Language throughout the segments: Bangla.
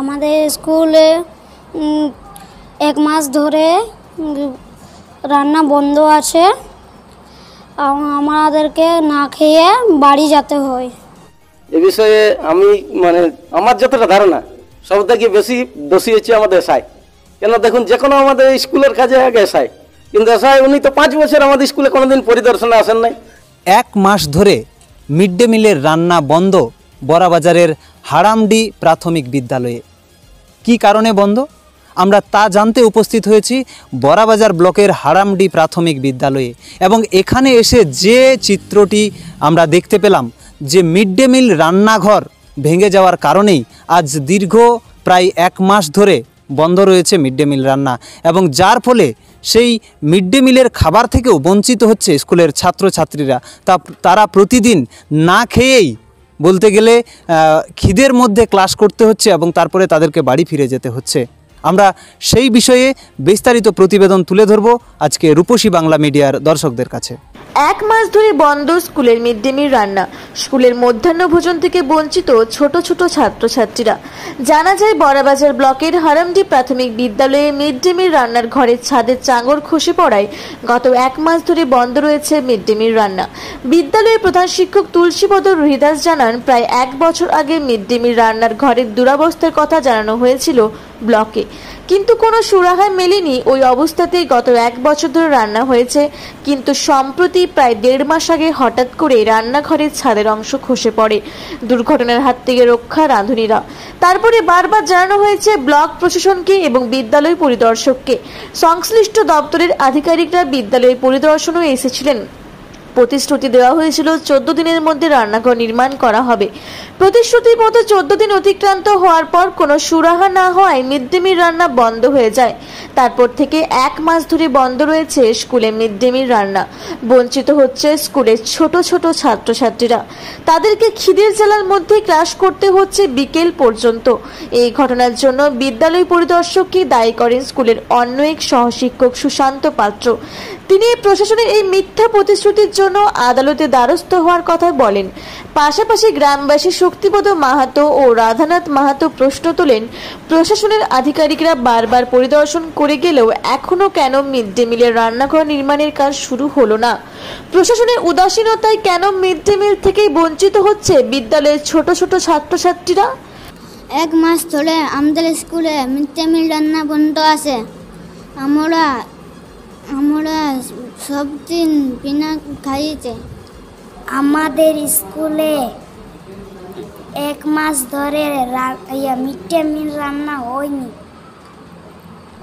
আমাদের স্কুলে এক মাস ধরে রান্না বন্ধ আছে। আমাদেরকে না খেয়ে বাড়ি যেতে হয়। এ বিষয়ে আমি আমার যতটা ধারণা সব থেকে বেশি দোষী হচ্ছে আমাদের এসআই। কেন দেখুন, যে কোনো আমাদের স্কুলের কাজে আগে এসআই, কিন্তু এসআই উনি তো 5 বছর আমাদের স্কুলে কোনোদিন পরিদর্শনে আসেন নাই। 1 মাস ধরে মিড ডে মিলের রান্না বন্ধ বড়াবাজারের হারামডি প্রাথমিক বিদ্যালয়ে। কি কারণে বন্ধ আমরা তা জানতে উপস্থিত হয়েছি বড়াবাজার ব্লকের হারামডি প্রাথমিক বিদ্যালয়ে। এবং এখানে এসে যে চিত্রটি আমরা দেখতে পেলাম, যে মিড ডে মিল রান্নাঘর ভেঙে যাওয়ার কারণেই আজ দীর্ঘ প্রায় 1 মাস ধরে বন্ধ রয়েছে মিড ডে মিল রান্না, এবং যার ফলে সেই মিড ডে মিলের খাবার থেকেও বঞ্চিত হচ্ছে স্কুলের ছাত্রছাত্রীরা। তারা প্রতিদিন না খেয়েই বলতে গেলে খিদের মধ্যে ক্লাস করতে হচ্ছে এবং তারপরে তাদেরকে বাড়ি ফিরে যেতে হচ্ছে। আমরা সেই বিষয়ে বিস্তারিত প্রতিবেদন তুলে ধরব আজকে রূপসী বাংলা মিডিয়ার দর্শকদের কাছে। 1 মাস ধরে বন্ধ স্কুলের মিড ডে মিল রান্না। স্কুলের মধ্যাহ্ন ভোজন থেকে বঞ্চিত ছোট ছোট ছাত্রছাত্রীরা। জানা যায় বড়াবাজার ব্লকের হারামডি প্রাথমিক বিদ্যালয়ে মিড ডে মিল রান্নার ঘরের ছাদের চাঙড় খসে পড়ায় গত 1 মাস ধরে বন্ধ রয়েছে মিড ডে মিল রান্না। বিদ্যালয়ের প্রধান শিক্ষক তুলসীপদ রুহিদাস জানান, প্রায় 1 বছর আগে মিড ডে মিল রান্নার ঘরের দুরবস্থার কথা জানানো হয়েছিল ব্লকে, কিন্তু কোনো সুরাহা মেলেনি। ওই অবস্থাতেই গত 1 বছর ধরে রান্না হয়েছে, কিন্তু সম্প্রতি প্রায় 1.5 মাস আগে হঠাৎ করে রান্নাঘরের ছাদের অংশ খসে পড়ে। দুর্ঘটনার হাত থেকে রক্ষা রাঁধুনিরা। তারপরে বারবার জানানো হয়েছে ব্লক প্রশাসনকে এবং বিদ্যালয় পরিদর্শককে। সংশ্লিষ্ট দপ্তরের আধিকারিকরা বিদ্যালয় পরিদর্শনও এসেছিলেন। প্রতিশ্রুতি দেওয়া হয়েছিল 14 দিনের মধ্যে রান্নাঘর নির্মাণ করা হবে। প্রতিশ্রুতির মতো 14 দিন অতিক্রান্ত হওয়ার পর কোনো সুরাহা না হওয়ায় মিড ডে মিল রান্না বন্ধ হয়ে যায়। তারপর থেকে 1 মাস ধরে বন্ধ রয়েছে স্কুলে মিড ডে মিল রান্না। বঞ্চিত হচ্ছে স্কুলের ছোট ছোট ছাত্রছাত্রীরা। তাদেরকে খিদের জ্বালার মধ্যে ক্লাস করতে হচ্ছে বিকেল পর্যন্ত। এই ঘটনার জন্য বিদ্যালয় পরিদর্শককে দায়ী করেন স্কুলের অন্য এক সহশিক্ষক সুশান্ত পাত্র। তিনি প্রশাসনের এই মিথ্যা প্রতিশ্রুতির জন্য আদালতে দ্বারস্থ হওয়ার কথা বলেন। পাশাপাশি গ্রামবাসী শক্তিপদ মাহাতো ও রাধানাথ মাহাতো প্রশ্ন তোলেন, প্রশাসনের আধিকারিকরা বারবার পরিদর্শন করে গেলেও এখনো কেন মিড ডে মিলের রান্নাঘর নির্মাণের কাজ শুরু হলো না? প্রশাসনের উদাসীনতায় কেন মিড ডে মিল থেকেই বঞ্চিত হচ্ছে বিদ্যালয়ের ছোট ছোট ছাত্রছাত্রীরা? 1 মাস ধরে আমাদের স্কুলে মিড ডে মিল রান্না বন্ধ আছে। আমরা সব দিন বিনা খাইয়েছে। আমাদের স্কুলে 1 মাস ধরে মিড ডে মিল রান্না হয়নি।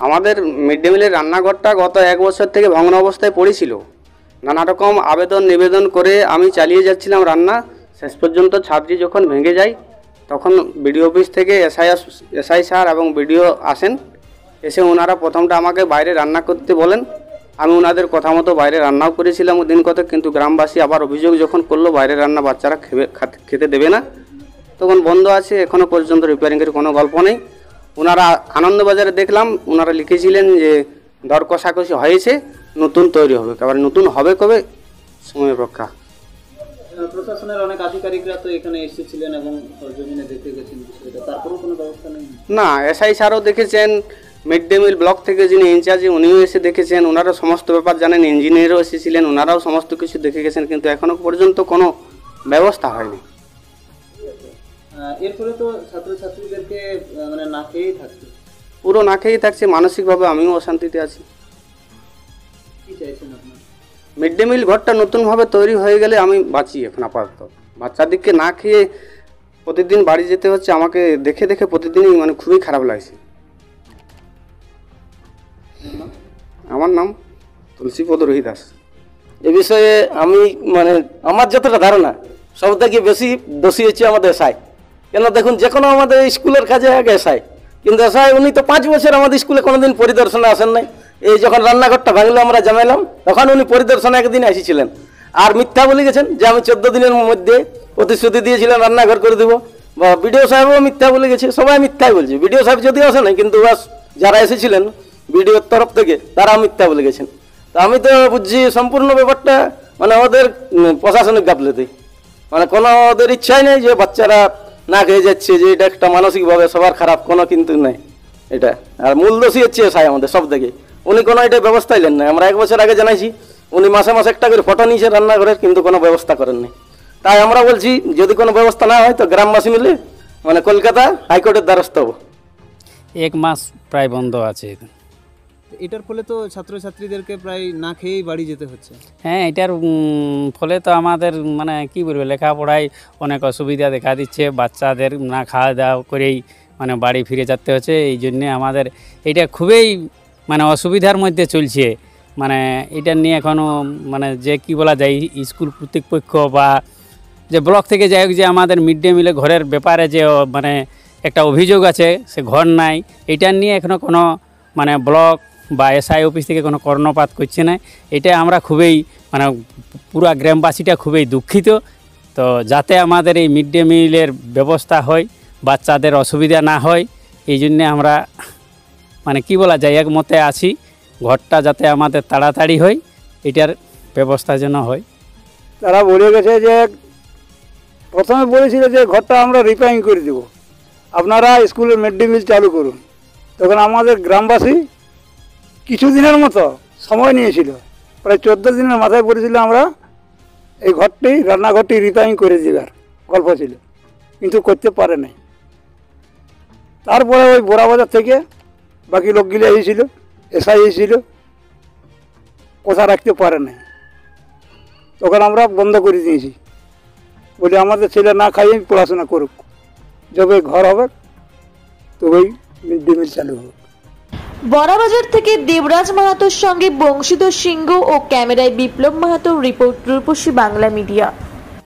আমাদের মিড ডে মিলের রান্নাঘরটা গত 1 বছর থেকে ভগ্ন অবস্থায় পড়েছিল। নানা রকম আবেদন নিবেদন করে আমি চালিয়ে যাচ্ছিলাম রান্না। শেষ পর্যন্ত ছাত্রী যখন ভেঙে যায়, তখন বিডিও অফিস থেকে এসআই স্যার এবং বিডিও আসেন। এসে ওনারা প্রথমটা আমাকে বাইরে রান্না করতে বলেন। আমি ওনাদের কথা মতো বাইরে রান্নাও করেছিলাম দিন কত, কিন্তু গ্রামবাসী আবার অভিযোগ যখন করলো বাইরে রান্না বাচ্চারা খেতে দেবে না, তখন বন্ধ আছে। এখনও পর্যন্ত রিপেয়ারিংয়ের কোনো গল্প নেই। ওনারা আনন্দবাজারে দেখলাম ওনারা লিখেছিলেন যে দর কষাকষি হয়েছে, নতুন তৈরি হবে। এবার নতুন হবে কবে, সময় রক্ষা। প্রশাসনের অনেক আধিকারিকরা তো এখানে এসেছিলেন এবং সরজমিনে দেখে গেছেন, তারপরেও কোনো ব্যবস্থা নেই? না, এসআই স্যারও দেখেছেন, মিড ডে মিল ব্লক থেকে যিনি ইনচার্জ উনিও এসে দেখেছেন। ওনারা সমস্ত ব্যাপার জানেন, ইঞ্জিনিয়ারও এসেছিলেন, ওনারাও সমস্ত কিছু দেখে গেছেন, কিন্তু এখনো পর্যন্ত কোনো ব্যবস্থা হয়নি। এরপরে তো ছাত্রছাত্রীদেরকে না খেয়েই থাকছে, পুরো না খেয়েই থাকছে। মানসিকভাবে আমিও অশান্তিতে আছি। কি চাইছেন আপনার? মিড ডে মিল ঘরটা নতুনভাবে তৈরি হয়ে গেলে আমি বাঁচি। এখন আপাতত বাচ্চাদেরকে না খেয়ে প্রতিদিন বাড়ি যেতে হচ্ছে। আমাকে দেখে দেখে প্রতিদিনই খুবই খারাপ লাগছে। আমার নাম তুলসীপদ রুহিদাস। এ বিষয়ে আমি আমার যতটা ধারণা সব থেকে বেশি দোষী হচ্ছে আমাদের এসআই। কেন দেখুন, যে কোনো আমাদের স্কুলের কাজে আগে এসআই, কিন্তু এসআই উনি তো 5 বছর আমাদের স্কুলে কোনোদিন পরিদর্শনে আসেন নাই। এই যখন রান্নাঘরটা ভাঙলো আমরা জানাইলাম, তখন উনি পরিদর্শনে একদিন এসেছিলেন। আর মিথ্যা বলে গেছেন যে আমি 14 দিনের মধ্যে প্রতিশ্রুতি দিয়েছিলাম রান্নাঘর করে দেবো। বা বিডিও সাহেবও মিথ্যা বলে গেছে, সবাই মিথ্যাই বলছে। বিডিও সাহেব যদিও আসে নাই, কিন্তু যারা এসেছিলেন বিডিওর তরফ থেকে তারা মিথ্যা বলে গেছেন। তো আমি তো বুঝছি সম্পূর্ণ ব্যাপারটা ওদের প্রশাসনিক গাফলতি। কোনো ওদের ইচ্ছাই নেই যে বাচ্চারা না খেয়ে যাচ্ছে, যে এটা একটা মানসিকভাবে সবার খারাপ, কোনো কিন্তু নাই এটা। আর মূল দোষী হচ্ছে এসআই আমাদের সব থেকে, উনি কোনো এটা ব্যবস্থাই নেন না। আমরা 1 বছর আগে জানাইছি, উনি মাসে মাসে একটা করে ফটো নিয়েছে রান্নাঘরের, কিন্তু কোনো ব্যবস্থা করেননি। তাই আমরা বলছি যদি কোনো ব্যবস্থা না হয় তো গ্রামবাসী মিলে মানে কলকাতা হাইকোর্টের দ্বারস্থ হবো। 1 মাস প্রায় বন্ধ আছে। এটার ফলে তো ছাত্রছাত্রীদেরকে প্রায় না খেয়েই বাড়ি যেতে হচ্ছে। হ্যাঁ, এটার ফলে তো আমাদের মানে কি বলবো, লেখাপড়ায় অনেক অসুবিধা দেখা দিচ্ছে। বাচ্চাদের না খাওয়া দাওয়া করেই মানে বাড়ি ফিরে যেতে হচ্ছে। এই জন্যে আমাদের এটা খুবই মানে অসুবিধার মধ্যে চলছে। মানে এটা নিয়ে এখনও মানে যে কি বলা যায়, স্কুল কর্তৃপক্ষ বা যে ব্লক থেকে যাই হোক, যে আমাদের মিড ডে মিলে ঘরের ব্যাপারে যে মানে একটা অভিযোগ আছে, সে ঘর নাই, এটা নিয়ে এখনও কোনো মানে ব্লক বা এসআই অফিস থেকে কোনো কর্ণপাত করছে না। এটা আমরা খুবই মানে পুরা গ্রামবাসীটা খুবই দুঃখিত। তো যাতে আমাদের এই মিড ডে মিলের ব্যবস্থা হয়, বাচ্চাদের অসুবিধা না হয়, এই জন্যে আমরা মানে কি বলা যায় একমতে আছি, ঘরটা যাতে আমাদের তাড়াতাড়ি হয়, এটার ব্যবস্থা যেন হয়। তারা বলে গেছে যে প্রথমে বলেছিল যে ঘরটা আমরা রিপেয়ারিং করে দেবো, আপনারা স্কুলের মিড ডে মিল চালু করুন। তখন আমাদের গ্রামবাসী কিছুদিনের মতো সময় নিয়েছিল, প্রায় 14 দিনের মাথায় বলেছিল আমরা এই ঘরটি রান্নাঘরটি রিপেয়ারিং করে দেবার গল্প ছিল, কিন্তু করতে পারে নাই। তারপরে ওই বড়াবাজার থেকে বাকি লোকগুলো এসেছিল, এসআই এসেছিল, কথা রাখতে পারে নাই। তখন আমরা বন্ধ করে দিয়েছি, বলে আমাদের ছেলে না খাইয়ে পড়াশোনা করুক, যবে ঘর হবে তবেই মিড ডে মিল চালু হবে। বড়াবাজার থেকে দেবরাজ মাহাতোর সঙ্গে বংশীধর সিংহ ও ক্যামেরায় বিপ্লব মাহাতোর রিপোর্ট, রূপসী বাংলা মিডিয়া।